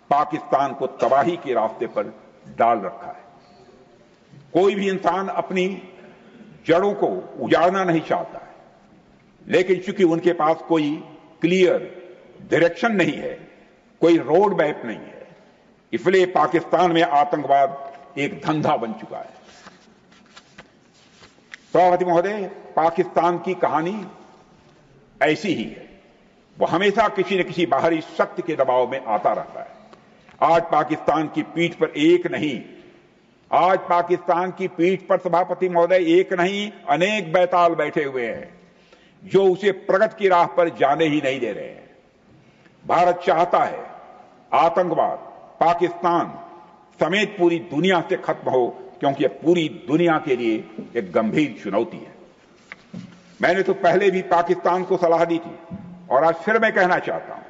पाकिस्तान को तबाही के रास्ते पर डाल रखा है। कोई भी इंसान अपनी जड़ों को उजाड़ना नहीं चाहता है, लेकिन चूंकि उनके पास कोई क्लियर डायरेक्शन नहीं है, कोई रोड मैप नहीं है, इसलिए पाकिस्तान में आतंकवाद एक धंधा बन चुका है। सभापति महोदय, पाकिस्तान की कहानी ऐसी ही है। वो हमेशा किसी न किसी बाहरी शक्ति के दबाव में आता रहता है। आज पाकिस्तान की पीठ पर एक नहीं, आज पाकिस्तान की पीठ पर सभापति महोदय एक नहीं अनेक बैताल बैठे हुए हैं जो उसे प्रगति की राह पर जाने ही नहीं दे रहे हैं। भारत चाहता है आतंकवाद पाकिस्तान समेत पूरी दुनिया से खत्म हो, क्योंकि यह पूरी दुनिया के लिए एक गंभीर चुनौती है। मैंने तो पहले भी पाकिस्तान को सलाह दी थी और आज फिर मैं कहना चाहता हूं,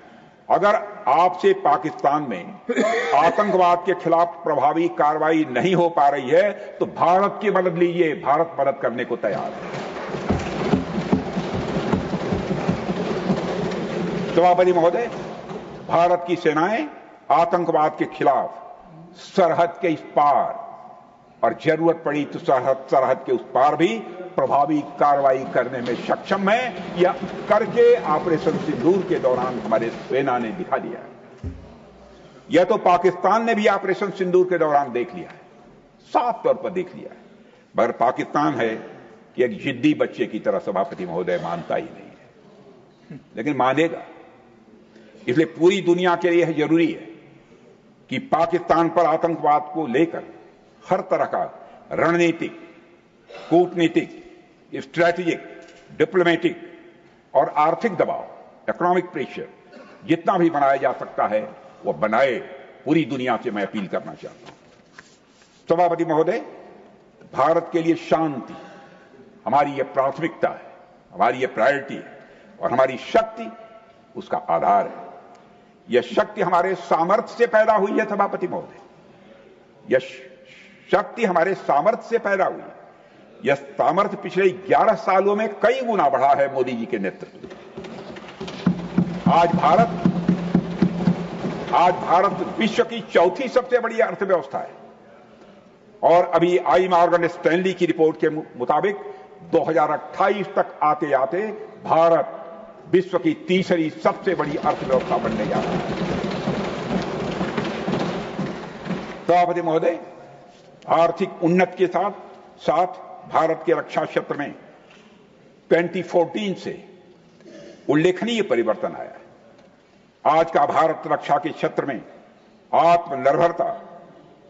अगर आपसे पाकिस्तान में आतंकवाद के खिलाफ प्रभावी कार्रवाई नहीं हो पा रही है तो भारत की मदद लीजिए, भारत मदद करने को तैयार है। सभापति महोदय, भारत की सेनाएं आतंकवाद के खिलाफ सरहद के इस पार और जरूरत पड़ी तो सरहद के उस पार भी प्रभावी कार्रवाई करने में सक्षम है। यह करके ऑपरेशन सिंदूर के दौरान हमारे सेना ने दिखा दिया है। यह तो पाकिस्तान ने भी ऑपरेशन सिंदूर के दौरान देख लिया है, साफ तौर पर देख लिया है। मगर पाकिस्तान है कि एक जिद्दी बच्चे की तरह सभापति महोदय मानता ही नहीं है, लेकिन मानेगा। इसलिए पूरी दुनिया के लिए यह जरूरी है कि पाकिस्तान पर आतंकवाद को लेकर हर तरह का रणनीतिक, कूटनीतिक, स्ट्रैटेजिक, डिप्लोमेटिक और आर्थिक दबाव, इकोनॉमिक प्रेशर जितना भी बनाया जा सकता है वो बनाए। पूरी दुनिया से मैं अपील करना चाहता हूं। सभापति महोदय, भारत के लिए शांति हमारी यह प्राथमिकता है, हमारी यह प्रायोरिटी है और हमारी शक्ति उसका आधार है। यह शक्ति हमारे सामर्थ्य से पैदा हुई है सभापति महोदय। यह शक्ति हमारे सामर्थ्य से पैदा हुई है। यह सामर्थ्य पिछले 11 सालों में कई गुना बढ़ा है मोदी जी के नेतृत्व में। आज भारत विश्व की चौथी सबसे बड़ी अर्थव्यवस्था है और अभी आई मॉर्गन स्टैनली की रिपोर्ट के मुताबिक 2028 तक आते आते भारत विश्व की तीसरी सबसे बड़ी अर्थव्यवस्था बनने जा रहा है। सभापति महोदय, आर्थिक उन्नति के साथ साथ भारत के रक्षा क्षेत्र में 2014 से उल्लेखनीय परिवर्तन आया है। आज का भारत रक्षा के क्षेत्र में आत्मनिर्भरता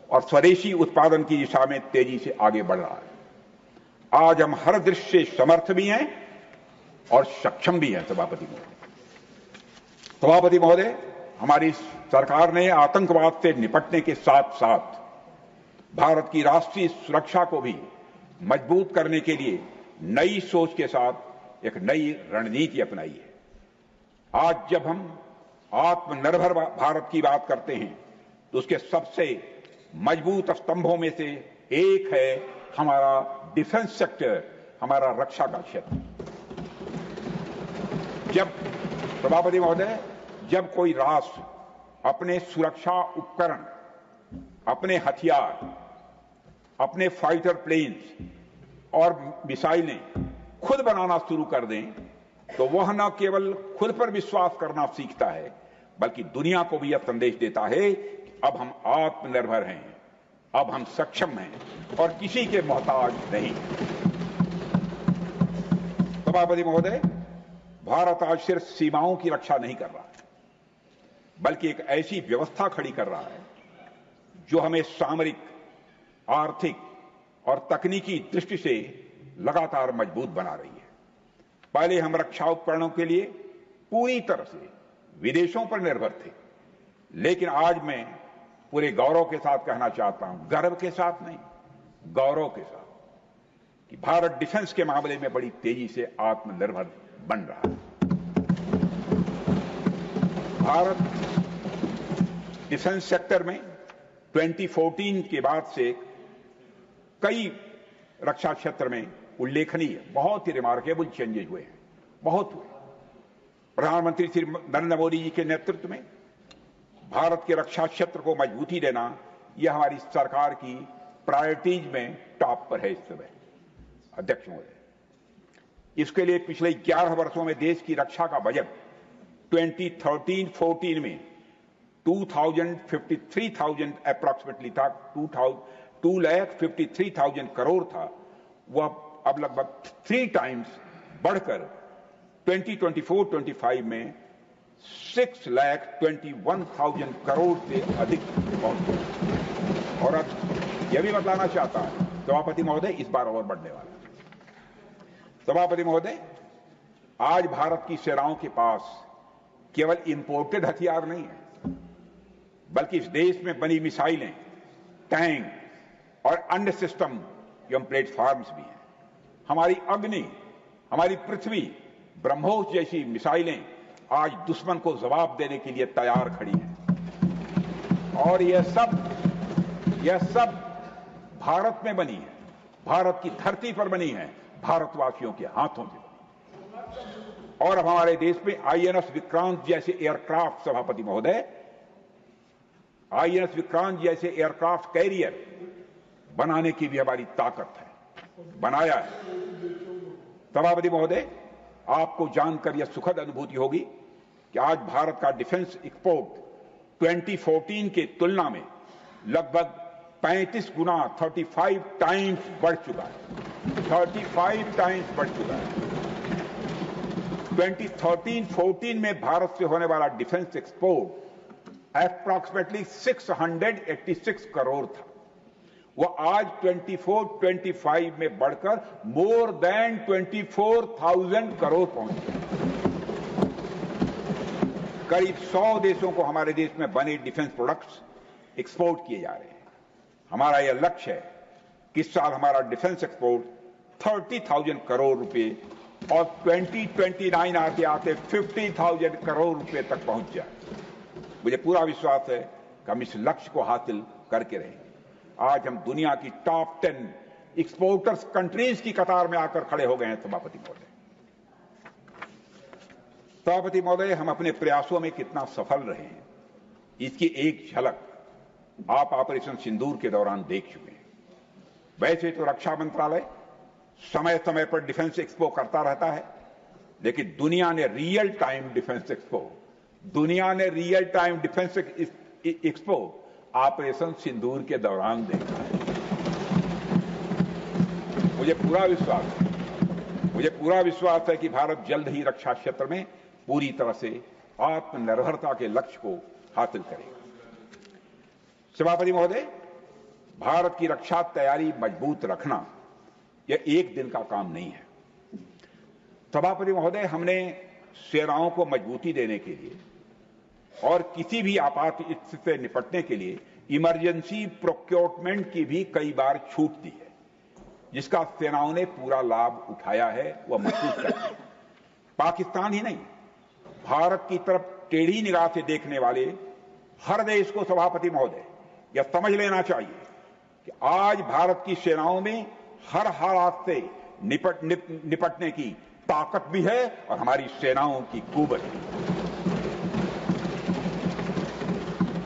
और स्वदेशी उत्पादन की दिशा में तेजी से आगे बढ़ रहा है। आज हम हर दृष्टि से समर्थ भी हैं और सक्षम भी हैं। सभापति महोदय, हमारी सरकार ने आतंकवाद से निपटने के साथ साथ भारत की राष्ट्रीय सुरक्षा को भी मजबूत करने के लिए नई सोच के साथ एक नई रणनीति अपनाई है। आज जब हम आत्मनिर्भर भारत की बात करते हैं तो उसके सबसे मजबूत स्तंभों में से एक है हमारा डिफेंस सेक्टर, हमारा रक्षा का क्षेत्र। सभापति महोदय, जब कोई राष्ट्र अपने सुरक्षा उपकरण, अपने हथियार, अपने फाइटर प्लेन्स और मिसाइलें खुद बनाना शुरू कर दें तो वह न केवल खुद पर विश्वास करना सीखता है बल्कि दुनिया को भी यह संदेश देता है कि अब हम आत्मनिर्भर हैं, अब हम सक्षम हैं और किसी के मोहताज नहीं। सभापति महोदय, भारत आज सिर्फ सीमाओं की रक्षा नहीं कर रहा है बल्कि एक ऐसी व्यवस्था खड़ी कर रहा है जो हमें सामरिक, आर्थिक और तकनीकी दृष्टि से लगातार मजबूत बना रही है। पहले हम रक्षा उपकरणों के लिए पूरी तरह से विदेशों पर निर्भर थे, लेकिन आज मैं पूरे गौरव के साथ कहना चाहता हूं, गर्व के साथ नहीं, गौरव के साथ, कि भारत डिफेंस के मामले में बड़ी तेजी से आत्मनिर्भर बन रहा है। भारत डिफेंस सेक्टर में 2014 के बाद से कई रक्षा क्षेत्र में उल्लेखनीय, बहुत ही रिमार्केबल चेंजेस हुए हैं, बहुत हुए। प्रधानमंत्री श्री नरेंद्र मोदी जी के नेतृत्व में भारत के रक्षा क्षेत्र को मजबूती देना यह हमारी सरकार की प्रायोरिटीज में टॉप पर है इस समय। अध्यक्ष महोदय, इसके लिए पिछले 11 वर्षों में देश की रक्षा का बजट 2013-14 में 2,53,000 अप्रॉक्सीमेटली था, 2,53,000 करोड़ था। वह अब लगभग 3 टाइम्स बढ़कर 2024-25 में 6,21,000 करोड़ से अधिक पहुंच गया। और अब यह भी बतलाना चाहता हूं सभापति महोदय, इस बार और बढ़ने वाला है। सभापति महोदय, आज भारत की सेनाओं के पास केवल इंपोर्टेड हथियार नहीं है बल्कि इस देश में बनी मिसाइलें, टैंक और अन्य सिस्टम एवं प्लेटफॉर्म्स भी हैं। हमारी अग्नि, हमारी पृथ्वी, ब्रह्मोस जैसी मिसाइलें आज दुश्मन को जवाब देने के लिए तैयार खड़ी हैं। और यह सब भारत में बनी है, भारत की धरती पर बनी है, भारतवासियों के हाथों से बनी। और अब हमारे देश में आईएनएस विक्रांत जैसे एयरक्राफ्ट, सभापति महोदय, आईएनएस विक्रांत जैसे एयरक्राफ्ट कैरियर बनाने की भी हमारी ताकत है, बनाया है। सभापति महोदय, आपको जानकर यह सुखद अनुभूति होगी कि आज भारत का डिफेंस एक्सपोर्ट 2014 के तुलना में लगभग 35 गुना 35 टाइम्स बढ़ चुका है। 35 टाइम्स बढ़ चुका है। 2013-14 में भारत से होने वाला डिफेंस एक्सपोर्ट अप्रॉक्सीमेटली 686 करोड़ था। वो आज 24-25 में बढ़कर मोर देन 24,000 करोड़ पहुंच गया। करीब 100 देशों को हमारे देश में बने डिफेंस प्रोडक्ट्स एक्सपोर्ट किए जा रहे हैं। हमारा यह लक्ष्य है कि इस साल हमारा डिफेंस एक्सपोर्ट 30,000 करोड़ रुपए और 2029 आते आते 50,000 करोड़ रुपए तक पहुंच जाए। मुझे पूरा विश्वास है कि हम इस लक्ष्य को हासिल करके रहेंगे। आज हम दुनिया की टॉप 10 एक्सपोर्टर्स कंट्रीज की कतार में आकर खड़े हो गए हैं। सभापति महोदय, हम अपने प्रयासों में कितना सफल रहे हैं इसकी एक झलक आप ऑपरेशन सिंदूर के दौरान देख चुके हैं। वैसे तो रक्षा मंत्रालय समय समय पर डिफेंस एक्सपो करता रहता है, लेकिन दुनिया ने real time defence expo operation Sindoor के दौरान देखा है। मुझे पूरा विश्वास है कि भारत जल्द ही रक्षा क्षेत्र में पूरी तरह से आत्मनिर्भरता के लक्ष्य को हासिल करेगा। सभापति महोदय, भारत की रक्षा तैयारी मजबूत रखना यह एक दिन का काम नहीं है। सभापति महोदय, हमने सेनाओं को मजबूती देने के लिए और किसी भी आपात स्थिति से निपटने के लिए इमरजेंसी प्रोक्योरमेंट की भी कई बार छूट दी है, जिसका सेनाओं ने पूरा लाभ उठाया है, वह महसूस करते हैं। पाकिस्तान ही नहीं, भारत की तरफ टेढ़ी निगाह से देखने वाले हर देश को सभापति महोदय यह समझ लेना चाहिए कि आज भारत की सेनाओं में हर हालात से निपटने की ताकत भी है और हमारी सेनाओं की कुवत भी।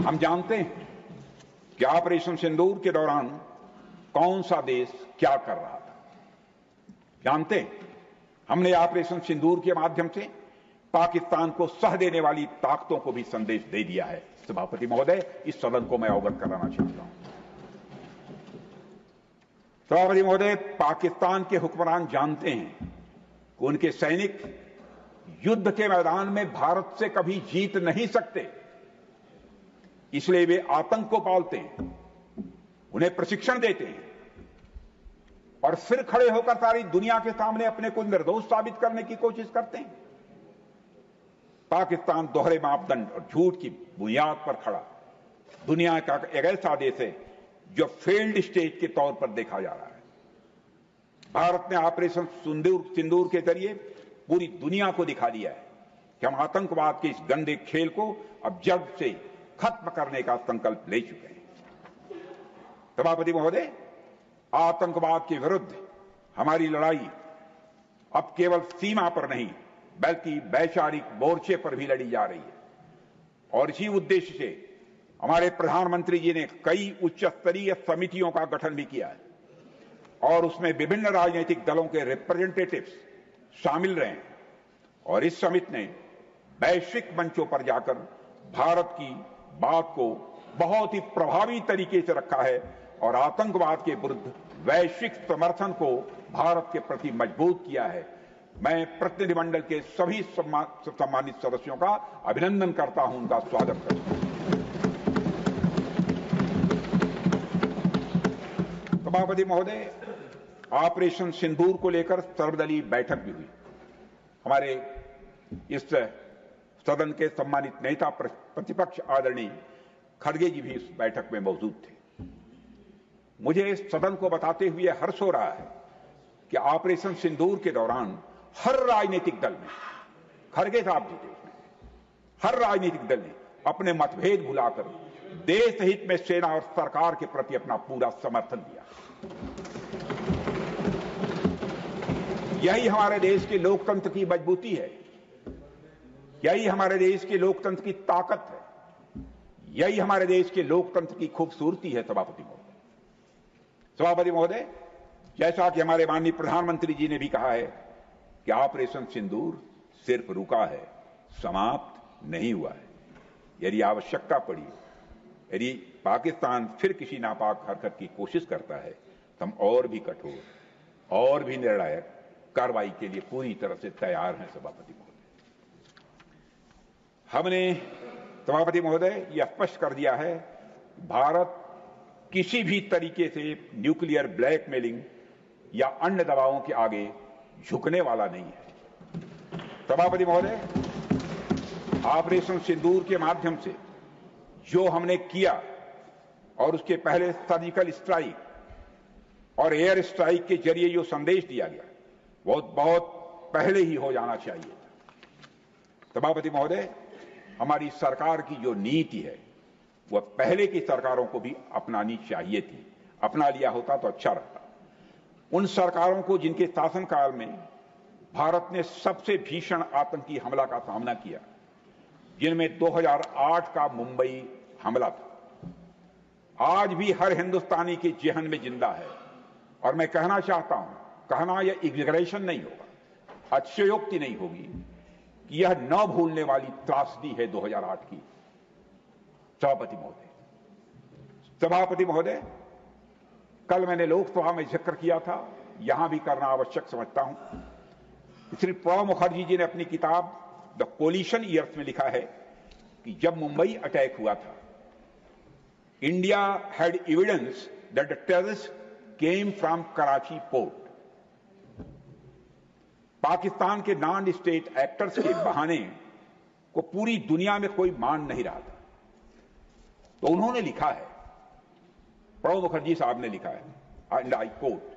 हम जानते हैं कि ऑपरेशन सिंदूर के दौरान कौन सा देश क्या कर रहा था। जानते हैं, हमने ऑपरेशन सिंदूर के माध्यम से पाकिस्तान को सह देने वाली ताकतों को भी संदेश दे दिया है। सभापति महोदय, इस सदन को मैं अवगत कराना चाहता हूं। सभापति महोदय, पाकिस्तान के हुक्मरान जानते हैं कि उनके सैनिक युद्ध के मैदान में भारत से कभी जीत नहीं सकते, इसलिए वे आतंक को पालते हैं, उन्हें प्रशिक्षण देते हैं और फिर खड़े होकर सारी दुनिया के सामने अपने को निर्दोष साबित करने की कोशिश करते हैं। पाकिस्तान दोहरे मापदंड और झूठ की बुनियाद पर खड़ा दुनिया का एक ऐसा देश है जो फेल्ड स्टेट के तौर पर देखा जा रहा है। भारत ने ऑपरेशन सिंदूर के जरिए पूरी दुनिया को दिखा दिया है कि हम आतंकवाद के इस गंदे खेल को अब जड़ से खत्म करने का संकल्प ले चुके हैं। सभापति महोदय, आतंकवाद के विरुद्ध हमारी लड़ाई अब केवल सीमा पर नहीं बल्कि वैचारिक मोर्चे पर भी लड़ी जा रही है और इसी उद्देश्य से हमारे प्रधानमंत्री जी ने कई उच्च स्तरीय समितियों का गठन भी किया है और उसमें विभिन्न राजनीतिक दलों के रिप्रेजेंटेटिव्स शामिल रहे हैं और इस समिति ने वैश्विक मंचों पर जाकर भारत की बात को बहुत ही प्रभावी तरीके से रखा है और आतंकवाद के विरुद्ध वैश्विक समर्थन को भारत के प्रति मजबूत किया है। मैं प्रतिनिधिमंडल के सभी सम्मानित सदस्यों का अभिनंदन करता हूं, उनका स्वागत करता हूं। सभापति महोदय, ऑपरेशन सिंदूर को लेकर सर्वदलीय बैठक भी हुई। हमारे इस सदन के सम्मानित नेता प्रतिपक्ष आदरणीय खड़गे जी भी इस बैठक में मौजूद थे। मुझे इस सदन को बताते हुए हर्ष हो रहा है कि ऑपरेशन सिंदूर के दौरान हर राजनीतिक दल ने, खड़गे साहब जी थे, हर राजनीतिक दल ने अपने मतभेद भुलाकर देश हित में सेना और सरकार के प्रति अपना पूरा समर्थन दिया। यही हमारे देश के लोकतंत्र की मजबूती है, यही हमारे देश के लोकतंत्र की ताकत है, यही हमारे देश के लोकतंत्र की खूबसूरती है। सभापति महोदय, जैसा कि हमारे माननीय प्रधानमंत्री जी ने भी कहा है कि ऑपरेशन सिंदूर सिर्फ रुका है, समाप्त नहीं हुआ है। यदि आवश्यकता पड़ी, यदि पाकिस्तान फिर किसी नापाक हरकत की कोशिश करता है तो हम और भी कठोर और भी निर्णायक कार्रवाई के लिए पूरी तरह से तैयार हैं। सभापति महोदय, हमने सभापति महोदय यह स्पष्ट कर दिया है, भारत किसी भी तरीके से न्यूक्लियर ब्लैकमेलिंग या अन्य दबावों के आगे झुकने वाला नहीं है। सभापति महोदय, ऑपरेशन सिंदूर के माध्यम से जो हमने किया और उसके पहले सर्जिकल स्ट्राइक और एयर स्ट्राइक के जरिए जो संदेश दिया गया बहुत पहले ही हो जाना चाहिए। सभापति महोदय, हमारी सरकार की जो नीति है वह पहले की सरकारों को भी अपनानी चाहिए थी। अपना लिया होता तो अच्छा रहता। उन सरकारों को जिनके शासनकाल में भारत ने सबसे भीषण आतंकी हमला का सामना किया, जिनमें 2008 का मुंबई हमला था, आज भी हर हिंदुस्तानी के जेहन में जिंदा है। और मैं कहना चाहता हूं, कहना यह एग्जैगरेशन नहीं होगा, अतिशयोक्ति नहीं होगी कि यह न भूलने वाली त्रासदी है 2008 की। सभापति महोदय, कल मैंने लोकसभा में जिक्र किया था, यहां भी करना आवश्यक समझता हूं। श्री प्रणब मुखर्जी जी ने अपनी किताब द कोलिशन ईयर्स में लिखा है कि जब मुंबई अटैक हुआ था, India had evidence that the terrorist came from Karachi port. Pakistan के नॉन स्टेट एक्टर्स के बहाने को पूरी दुनिया में कोई मान नहीं रहा था। तो उन्होंने लिखा है, प्रणब मुखर्जी साहब ने लिखा है, एंड आई कोट,